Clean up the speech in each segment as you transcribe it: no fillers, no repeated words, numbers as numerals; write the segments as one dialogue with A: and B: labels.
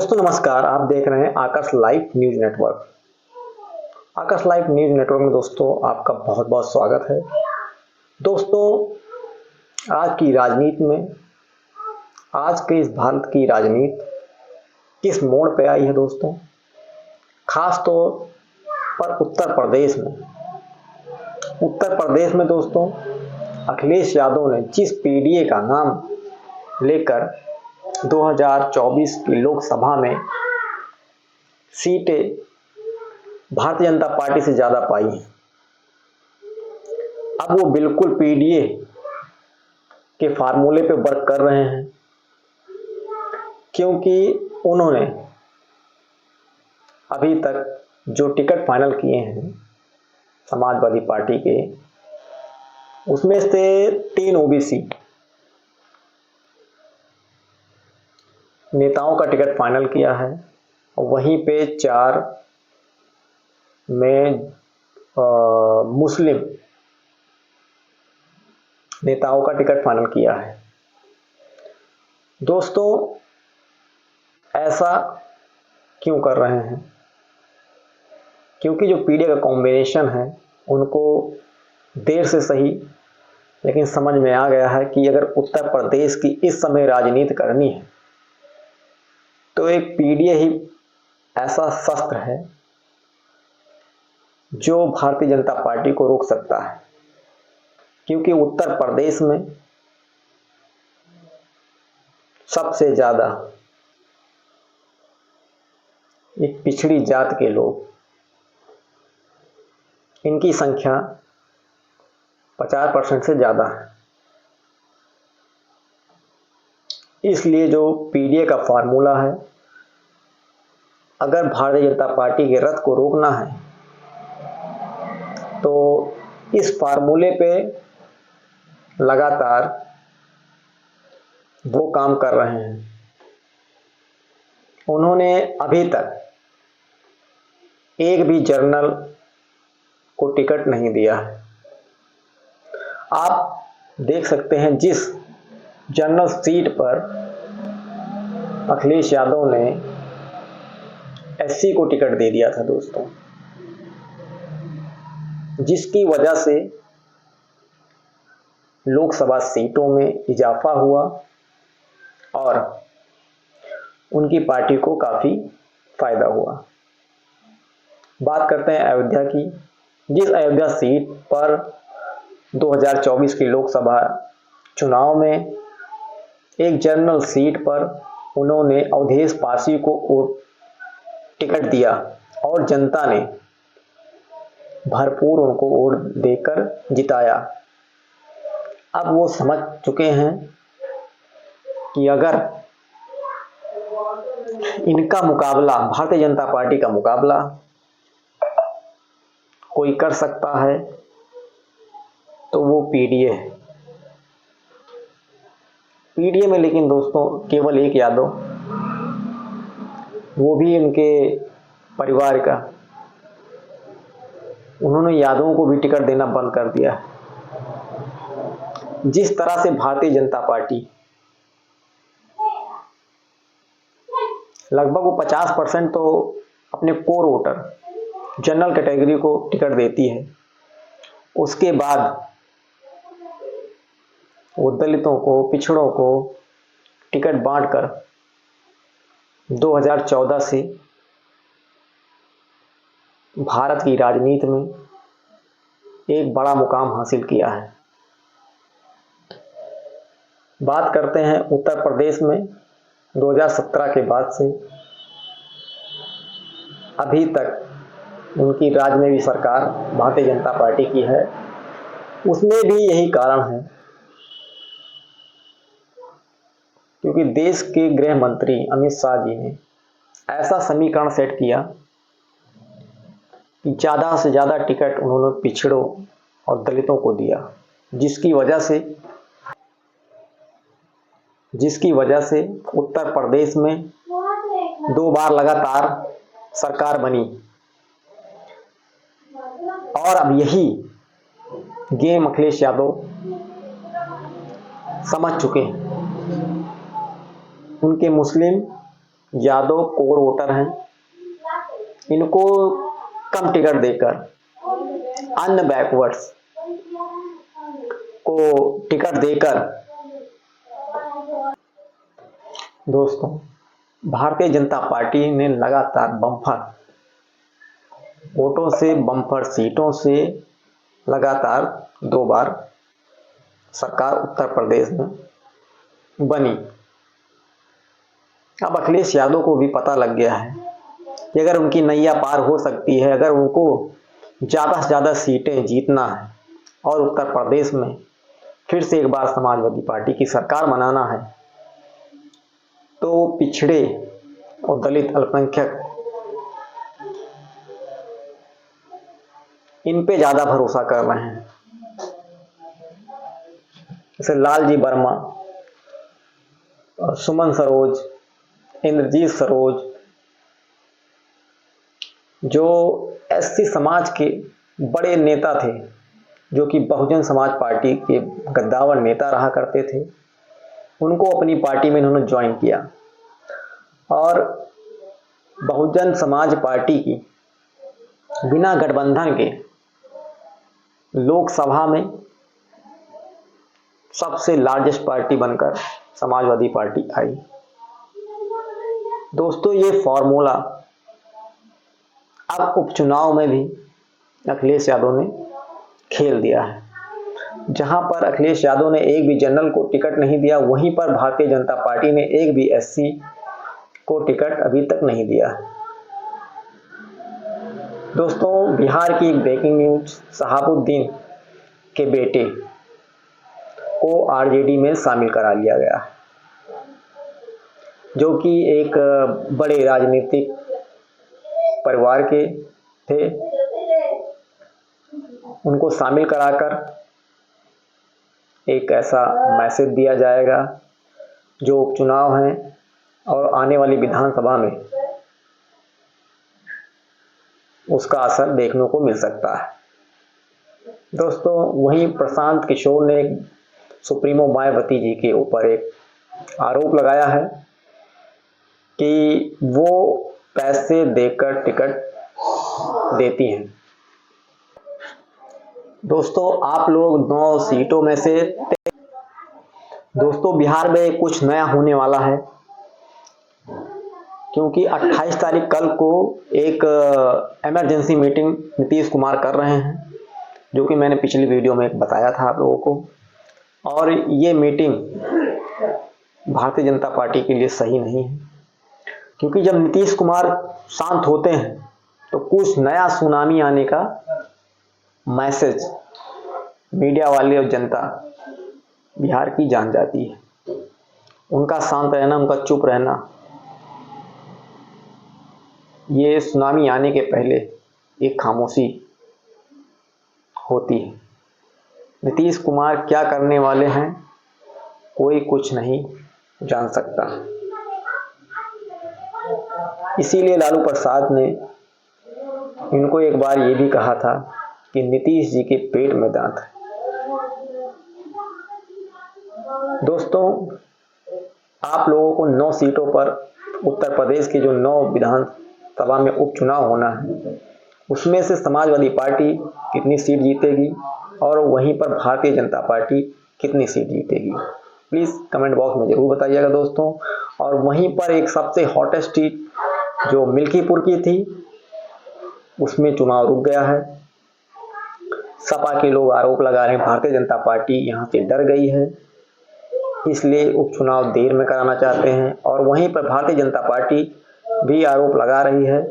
A: दोस्तों नमस्कार। आप देख रहे हैं आकाश लाइव न्यूज नेटवर्क। आकाश लाइव न्यूज नेटवर्क में दोस्तों आपका बहुत बहुत स्वागत है। दोस्तों आज की राजनीति में, आज के इस भारत की राजनीति किस मोड़ पे आई है दोस्तों, खास तौर पर उत्तर प्रदेश में दोस्तों अखिलेश यादव ने जिस पीडीए का नाम लेकर 2024 की लोकसभा में सीटें भारतीय जनता पार्टी से ज्यादा पाई हैं, अब वो बिल्कुल पीडीए के फार्मूले पे वर्क कर रहे हैं, क्योंकि उन्होंने अभी तक जो टिकट फाइनल किए हैं समाजवादी पार्टी के, उसमें से 3 ओबीसी नेताओं का टिकट फाइनल किया है और वहीं पे 4 में मुस्लिम नेताओं का टिकट फाइनल किया है। दोस्तों ऐसा क्यों कर रहे हैं? क्योंकि जो पीडीए का कॉम्बिनेशन है उनको देर से सही लेकिन समझ में आ गया है कि अगर उत्तर प्रदेश की इस समय राजनीति करनी है तो एक पीडीए ही ऐसा शस्त्र है जो भारतीय जनता पार्टी को रोक सकता है। क्योंकि उत्तर प्रदेश में सबसे ज्यादा एक पिछड़ी जात के लोग, इनकी संख्या 50% से ज्यादा है। इसलिए जो पीडीए का फार्मूला है, अगर भारतीय जनता पार्टी के रथ को रोकना है तो इस फार्मूले पे लगातार वो काम कर रहे हैं। उन्होंने अभी तक एक भी जर्नल को टिकट नहीं दिया है। आप देख सकते हैं जिस जनरल सीट पर अखिलेश यादव ने एससी को टिकट दे दिया था दोस्तों, जिसकी वजह से लोकसभा सीटों में इजाफा हुआ और उनकी पार्टी को काफी फायदा हुआ। बात करते हैं अयोध्या की। जिस अयोध्या सीट पर 2024 की लोकसभा चुनाव में एक जनरल सीट पर उन्होंने अवधेश पासी को टिकट दिया और जनता ने भरपूर उनको वोट देकर जिताया। अब वो समझ चुके हैं कि अगर इनका मुकाबला, भारतीय जनता पार्टी का मुकाबला कोई कर सकता है तो वो पीडीए है। पीडीए में लेकिन दोस्तों केवल एक यादव, वो भी उनके परिवार का, उन्होंने यादवों को भी टिकट देना बंद कर दिया है। जिस तरह से भारतीय जनता पार्टी लगभग वो 50% तो अपने कोर वोटर जनरल कैटेगरी को टिकट देती है, उसके बाद वो दलितों को, पिछड़ों को टिकट बांटकर 2014 से भारत की राजनीति में एक बड़ा मुकाम हासिल किया है। बात करते हैं उत्तर प्रदेश में 2017 के बाद से अभी तक उनकी राज्य में भी सरकार भारतीय जनता पार्टी की है। उसमें भी यही कारण है, क्योंकि देश के गृह मंत्री अमित शाह जी ने ऐसा समीकरण सेट किया कि ज्यादा से ज्यादा टिकट उन्होंने पिछड़ों और दलितों को दिया, जिसकी वजह से उत्तर प्रदेश में 2 बार लगातार सरकार बनी। और अब यही गेम अखिलेश यादव समझ चुके हैं। उनके मुस्लिम यादव कोर वोटर हैं, इनको कम टिकट देकर अन्य बैकवर्ड्स को टिकट देकर दोस्तों भारतीय जनता पार्टी ने लगातार बम्पर वोटों से, बम्पर सीटों से लगातार 2 बार सरकार उत्तर प्रदेश में बनी। अब अखिलेश यादव को भी पता लग गया है कि अगर उनकी नैया पार हो सकती है, अगर उनको ज़्यादा से ज़्यादा सीटें जीतना है और उत्तर प्रदेश में फिर से एक बार समाजवादी पार्टी की सरकार बनाना है, तो पिछड़े और दलित अल्पसंख्यक इन पे ज़्यादा भरोसा कर रहे हैं। जैसे लालजी वर्मा, सुमन सरोज, इंद्रजीत सरोज, जो एससी समाज के बड़े नेता थे, जो कि बहुजन समाज पार्टी के गद्दावर नेता रहा करते थे, उनको अपनी पार्टी में इन्होंने ज्वाइन किया और बहुजन समाज पार्टी की बिना गठबंधन के लोकसभा में सबसे लार्जेस्ट पार्टी बनकर समाजवादी पार्टी आई। दोस्तों ये फॉर्मूला अब उपचुनाव में भी अखिलेश यादव ने खेल दिया है। जहां पर अखिलेश यादव ने एक भी जनरल को टिकट नहीं दिया, वहीं पर भारतीय जनता पार्टी ने एक भी एससी को टिकट अभी तक नहीं दिया। दोस्तों बिहार की एक ब्रेकिंग न्यूज, शहाबुद्दीन के बेटे को आरजेडी में शामिल करा लिया गया, जो कि एक बड़े राजनीतिक परिवार के थे। उनको शामिल कराकर एक ऐसा मैसेज दिया जाएगा जो उपचुनाव हैं और आने वाली विधानसभा में उसका असर देखने को मिल सकता है। दोस्तों वहीं प्रशांत किशोर ने सुप्रीमो मायावती जी के ऊपर एक आरोप लगाया है कि वो पैसे देकर टिकट देती हैं। दोस्तों आप लोग 9 सीटों में से दोस्तों बिहार में कुछ नया होने वाला है, क्योंकि 28 तारीख कल को एक इमरजेंसी मीटिंग नीतीश कुमार कर रहे हैं, जो कि मैंने पिछली वीडियो में बताया था आप लोगों को। और ये मीटिंग भारतीय जनता पार्टी के लिए सही नहीं है, क्योंकि जब नीतीश कुमार शांत होते हैं तो कुछ नया सुनामी आने का मैसेज मीडिया वाले और जनता बिहार की जान जाती है। उनका शांत रहना, उनका चुप रहना, ये सुनामी आने के पहले एक खामोशी होती है। नीतीश कुमार क्या करने वाले हैं कोई कुछ नहीं जान सकता। इसीलिए लालू प्रसाद ने इनको एक बार ये भी कहा था कि नीतीश जी के पेट में दांत है। दोस्तों आप लोगों को 9 सीटों पर उत्तर प्रदेश की जो 9 विधानसभा में उपचुनाव होना है, उसमें से समाजवादी पार्टी कितनी सीट जीतेगी और वहीं पर भारतीय जनता पार्टी कितनी सीट जीतेगी, प्लीज़ कमेंट बॉक्स में ज़रूर बताइएगा दोस्तों। और वहीं पर एक सबसे हॉटेस्ट सीट जो मिल्कीपुर की थी, उसमें चुनाव रुक गया है। सपा के लोग आरोप लगा रहे हैं भारतीय जनता पार्टी यहाँ से डर गई है, इसलिए उपचुनाव देर में कराना चाहते हैं। और वहीं पर भारतीय जनता पार्टी भी आरोप लगा रही है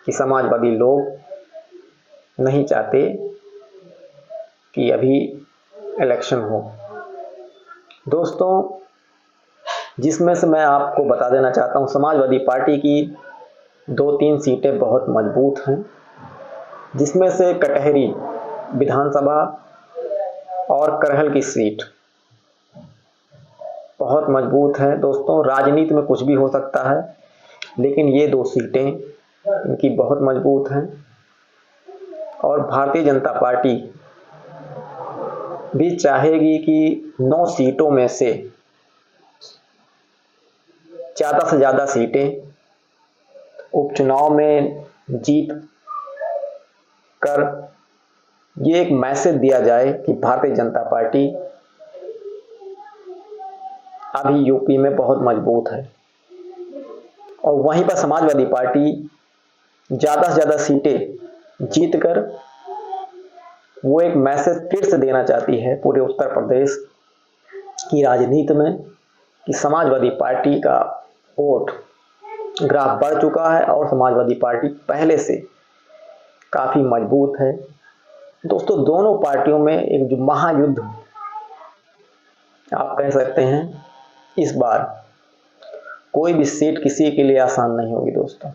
A: कि समाजवादी लोग नहीं चाहते कि अभी इलेक्शन हो। दोस्तों जिसमें से मैं आपको बता देना चाहता हूँ, समाजवादी पार्टी की 2-3 सीटें बहुत मजबूत हैं, जिसमें से कटहरी विधानसभा और करहल की सीट बहुत मजबूत है। दोस्तों राजनीति में कुछ भी हो सकता है, लेकिन ये 2 सीटें इनकी बहुत मजबूत हैं। और भारतीय जनता पार्टी भी चाहेगी कि 9 सीटों में से ज़्यादा से ज़्यादा सीटें उपचुनाव में जीत कर ये एक मैसेज दिया जाए कि भारतीय जनता पार्टी अभी यूपी में बहुत मजबूत है, और वहीं पर समाजवादी पार्टी ज़्यादा से ज़्यादा सीटें जीतकर वो एक मैसेज फिर से देना चाहती है पूरे उत्तर प्रदेश की राजनीति में कि समाजवादी पार्टी का वोट ग्राफ बढ़ चुका है और समाजवादी पार्टी पहले से काफ़ी मजबूत है। दोस्तों, दोनों पार्टियों में एक जो महायुद्ध आप कह सकते हैं, इस बार कोई भी सीट किसी के लिए आसान नहीं होगी दोस्तों।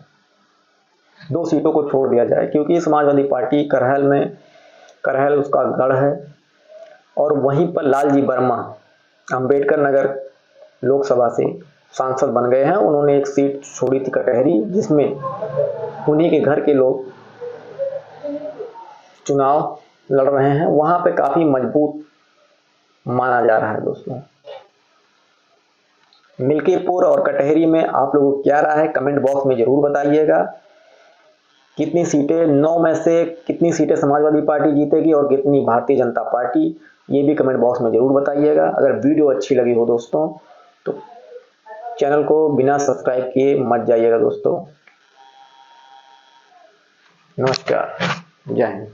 A: 2 सीटों को छोड़ दिया जाए, क्योंकि समाजवादी पार्टी करहल उसका गढ़ है, और वहीं पर लालजी वर्मा अंबेडकर नगर लोकसभा से सांसद बन गए हैं। उन्होंने एक सीट छोड़ी थी कटहरी, जिसमें उन्हीं के घर के लोग चुनाव लड़ रहे हैं। वहां पे काफी मजबूत माना जा रहा है दोस्तों। मिल्कीपुर और कटहरी में आप लोगों को क्या राय है, कमेंट बॉक्स में जरूर बताइएगा। कितनी सीटें, 9 में से कितनी सीटें समाजवादी पार्टी जीतेगी और कितनी भारतीय जनता पार्टी, ये भी कमेंट बॉक्स में जरूर बताइएगा। अगर वीडियो अच्छी लगी हो दोस्तों तो चैनल को बिना सब्सक्राइब किए मत जाइएगा दोस्तों। नमस्कार, जय हिंद।